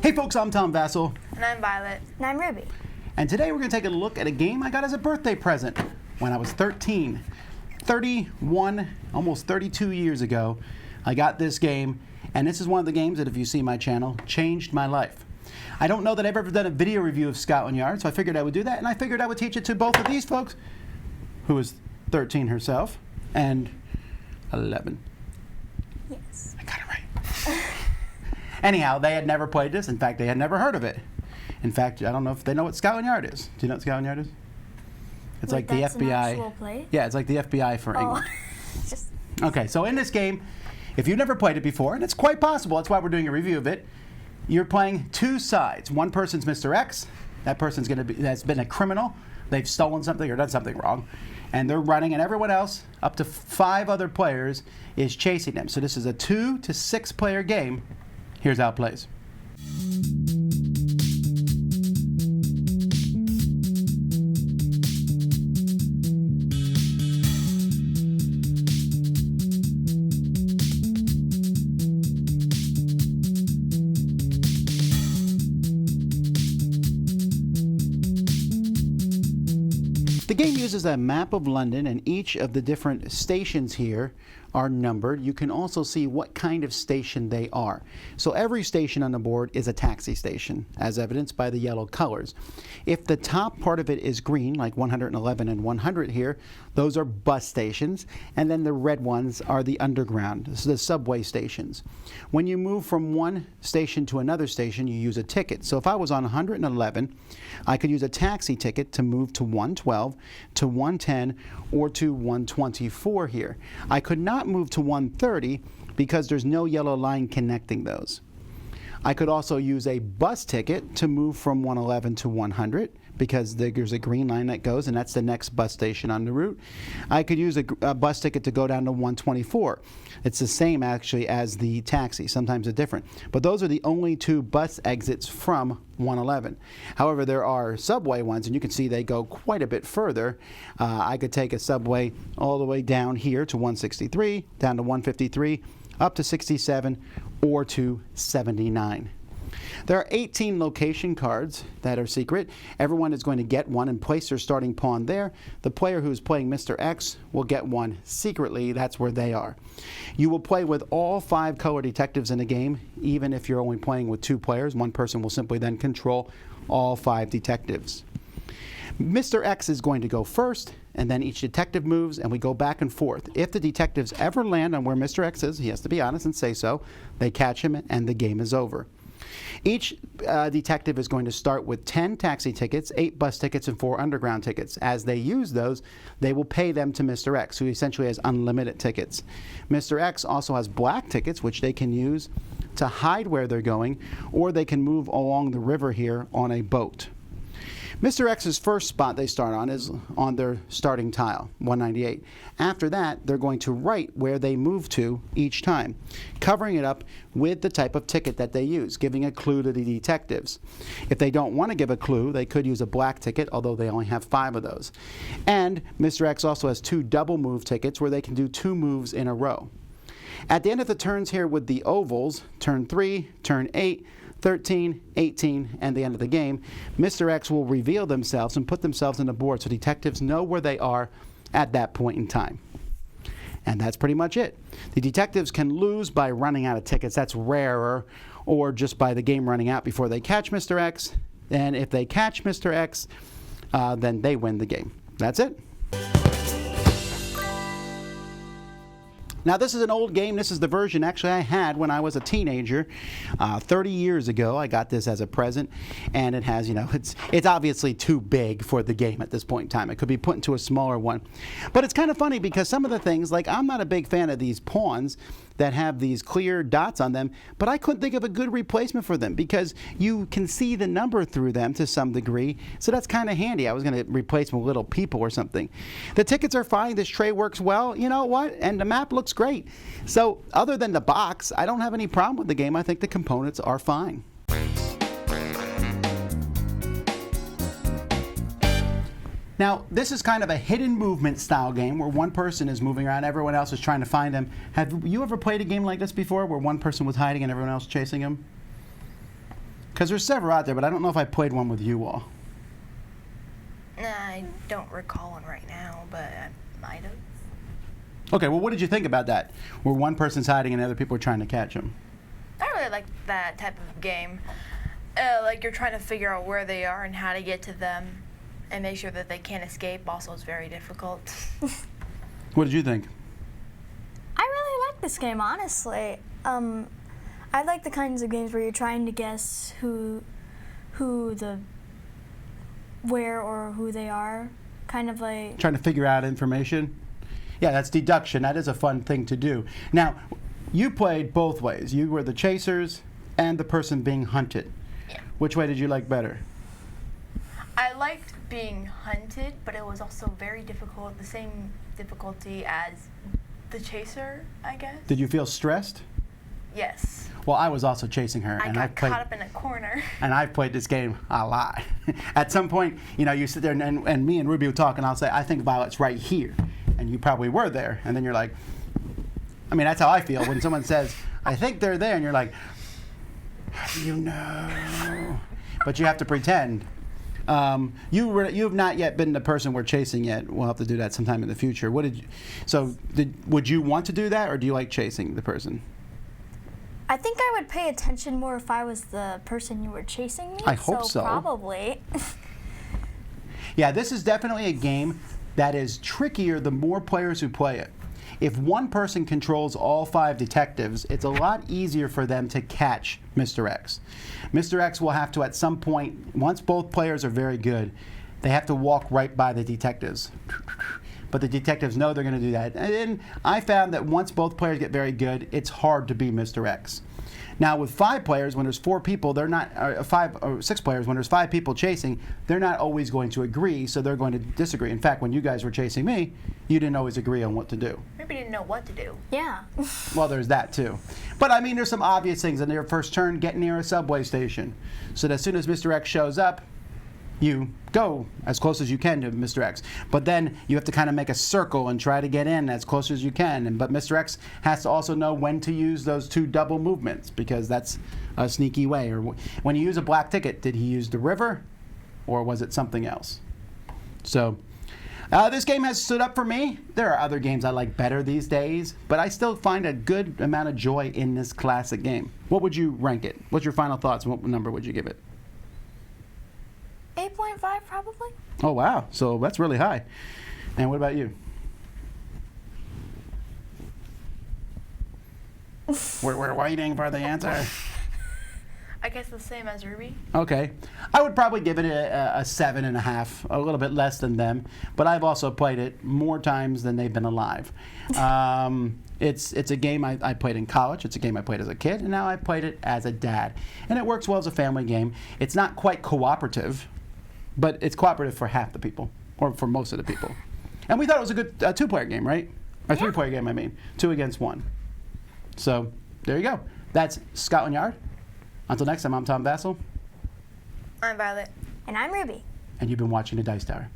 Hey folks, I'm Tom Vasel. And I'm Violet. And I'm Ruby. And today we're going to take a look at a game I got as a birthday present when I was 13. 31, almost 32 years ago, I got this game, and this is one of the games that, if you see my channel, changed my life. I don't know that I've ever done a video review of Scotland Yard, so I figured I would do that, and I figured I would teach it to both of these folks, who is 13 herself, and 11. Yes. I got it right. Anyhow, they had never played this. In fact, they had never heard of it. In fact, I don't know if they know what Scotland Yard is. Do you know what Scotland Yard is? It's like the that's FBI. An actual place? Yeah, it's like the FBI for England. Just Okay, so in this game, if you've never played it before, and it's quite possible, that's why we're doing a review of it, you're playing two sides. One person's Mr. X. That person's that's been a criminal. They've stolen something or done something wrong. And they're running, and everyone else, up to 5 other players, is chasing them. So this is a 2 to 6 player game. Here's how it plays. The game uses a map of London, and each of the different stations here are numbered. You can also see what kind of station they are. So every station on the board is a taxi station, as evidenced by the yellow colors. If the top part of it is green, like 111 and 100 here, those are bus stations, and then the red ones are the underground, so the subway stations. When you move from one station to another station, you use a ticket. So if I was on 111, I could use a taxi ticket to move to 112, to 110, or to 124 here. I could not move to 130 because there's no yellow line connecting those. I could also use a bus ticket to move from 111 to 100 because there's a green line that goes, and that's the next bus station on the route. I could use a bus ticket to go down to 124. It's the same actually as the taxi. Sometimes it's different. But those are the only 2 bus exits from 111. However, there are subway ones, and you can see they go quite a bit further. I could take a subway all the way down here to 163, down to 153, up to 67, or to 79. There are 18 location cards that are secret. Everyone is going to get one and place their starting pawn there. The player who is playing Mr. X will get one secretly. That's where they are. You will play with all 5 color detectives in the game, even if you're only playing with 2 players. One person will simply then control all 5 detectives. Mr. X is going to go first, and then each detective moves, and we go back and forth. If the detectives ever land on where Mr. X is, he has to be honest and say so, they catch him, and the game is over. Each detective is going to start with 10 taxi tickets, 8 bus tickets, and 4 underground tickets. As they use those, they will pay them to Mr. X, who essentially has unlimited tickets. Mr. X also has black tickets, which they can use to hide where they're going, or they can move along the river here on a boat. Mr. X's first spot they start on is on their starting tile, 198. After that, they're going to write where they move to each time, covering it up with the type of ticket that they use, giving a clue to the detectives. If they don't want to give a clue, they could use a black ticket, although they only have 5 of those. And Mr. X also has 2 double move tickets where they can do 2 moves in a row. At the end of the turns here with the ovals, turn 3, turn 8, 13, 18, and the end of the game, Mr. X will reveal themselves and put themselves on the board so detectives know where they are at that point in time. And that's pretty much it. The detectives can lose by running out of tickets. That's rarer, or just by the game running out before they catch Mr. X. And if they catch Mr. X, then they win the game. That's it. Now, this is an old game. This is the version actually I had when I was a teenager. 30 years ago, I got this as a present, and it has, it's obviously too big for the game at this point in time. It could be put into a smaller one. But it's kind of funny because some of the things, like I'm not a big fan of these pawns that have these clear dots on them, but I couldn't think of a good replacement for them because you can see the number through them to some degree, so that's kind of handy. I was going to replace them with little people or something. The tickets are fine. This tray works well. You know what? And the map looks great. So other than the box, I don't have any problem with the game. I think the components are fine. Now, this is kind of a hidden movement style game where one person is moving around, everyone else is trying to find them. Have you ever played a game like this before where one person was hiding and everyone else chasing him? Because there's several out there, but I don't know if I played one with you all. I don't recall one right now, but I might have. Okay, well, what did you think about that? Where one person's hiding and other people are trying to catch him? I really like that type of game. Like you're trying to figure out where they are and how to get to them and make sure that they can't escape. Also, it's very difficult. What did you think? I really like this game, honestly. I like the kinds of games where you're trying to guess where or who they are. Kind of like Trying to figure out information? Yeah, that's deduction. That is a fun thing to do. Now, you played both ways. You were the chasers and the person being hunted. Yeah. Which way did you like better? I liked being hunted, but it was also very difficult, the same difficulty as the chaser, I guess. Did you feel stressed? Yes. Well, I was also chasing her, I and got I've played. caught up in a corner. And I've played this game a lot. At some point, you know, you sit there and me and Ruby will talk, and I'll say, I think Violet's right here. And you probably were there. And then you're like, I mean, that's how I feel when someone says, I think they're there. And you're like, how do you know? But you have to pretend. You have not yet been the person we're chasing yet. We'll have to do that sometime in the future. Would you want to do that, or do you like chasing the person? I think I would pay attention more if I was the person you were chasing me. I hope so. Probably. Yeah, this is definitely a game that is trickier the more players who play it. If one person controls all 5 detectives, it's a lot easier for them to catch Mr. X. Mr. X will have to, at some point, once both players are very good, they have to walk right by the detectives. But the detectives know they're going to do that. And I found that once both players get very good, it's hard to be Mr. X. Now, with 5 players, when there's 4 people, they're not, or 5 or 6 players, when there's 5 people chasing, they're not always going to agree, so they're going to disagree. In fact, when you guys were chasing me, you didn't always agree on what to do. Maybe didn't know what to do. Yeah. Well, there's that too. But I mean, there's some obvious things. In your first turn, get near a subway station, so that as soon as Mr. X shows up, you go as close as you can to Mr. X. But then you have to kind of make a circle and try to get in as close as you can. But Mr. X has to also know when to use those 2 double movements, because that's a sneaky way. Or when you use a black ticket, did he use the river, or was it something else? So this game has stood up for me. There are other games I like better these days, but I still find a good amount of joy in this classic game. What would you rank it? What's your final thoughts? What number would you give it? 8.5 probably. Oh, wow. So that's really high. And what about you? We're waiting for the answer. I guess the same as Ruby. Okay. I would probably give it a 7.5, a little bit less than them. But I've also played it more times than they've been alive. It's a game I played in college. It's a game I played as a kid. And now I played it as a dad. And it works well as a family game. It's not quite cooperative, but it's cooperative for half the people, or for most of the people. And we thought it was a good 2-player game, right? Or 3-player game, I mean. 2 against 1. So, there you go. That's Scotland Yard. Until next time, I'm Tom Vasel. I'm Violet. And I'm Ruby. And you've been watching The Dice Tower.